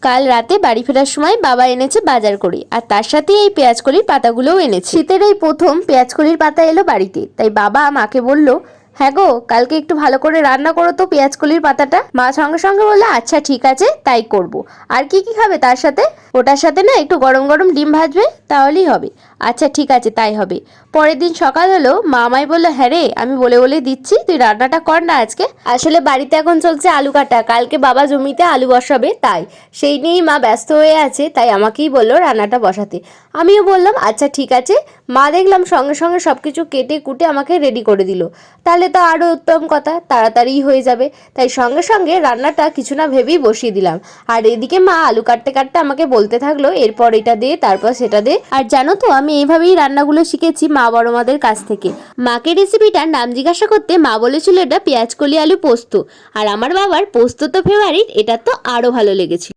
কাল রাতে বাড়ি ফেরার সময় বাবা এনেছে বাজার করে, আর তার সাথে এই পেঁয়াজকলির পাতাগুলোও এনেছে। শীতের এই প্রথম পেঁয়াজকলির পাতা এলো বাড়িতে, তাই বাবা মাকে বলল, হ্যাঁ গো, কালকে একটু ভালো করে রান্না করো তো পেঁয়াজকলির পাতাটা। মা সঙ্গে সঙ্গে বললো, আচ্ছা ঠিক আছে, তাই করব। আর কি কি খাবে তার সাথে? ওটার সাথে না একটু গরম গরম ডিম ভাজবে, তাহলেই হবে। আচ্ছা ঠিক আছে, তাই হবে। পরের দিন সকাল হলো, মা আমায় বললো, হ্যাঁ রে, আমি বলে বলে দিচ্ছি, তুই রান্নাটা কর না আজকে। আসলে বাড়িতে এখন চলছে আলু কাটা, কালকে বাবা জমিতে আলু বসাবে, তাই সেই নিয়েই মা ব্যস্ত হয়ে আছে, তাই আমাকেই বললো রান্নাটা বসাতে। আমিও বললাম আচ্ছা ঠিক আছে। মা দেখলাম সঙ্গে সঙ্গে সব কিছু কেটে কুটে আমাকে রেডি করে দিল, তাহলে তো আরও উত্তম কথা, তাড়াতাড়ি হয়ে যাবে। তাই সঙ্গে সঙ্গে রান্নাটা কিছু না ভেবেই বসিয়ে দিলাম। আর এদিকে মা আলু কাটতে কাটতে আমাকে বলতে থাকলো, এরপর এটা দে, তারপর সেটা দে। আর জানো তো, আমি এইভাবেই রান্নাগুলো শিখেছি মা বড় মাদের কাছ থেকে। মাকে রেসিপিটার নাম জিজ্ঞাসা করতে মা বলেছিল এটা পেঁয়াজকলি আলু পোস্ত, আর আমার বাবার পোস্ত তো ফেভারিট, এটা তো আরও ভালো লেগেছিল।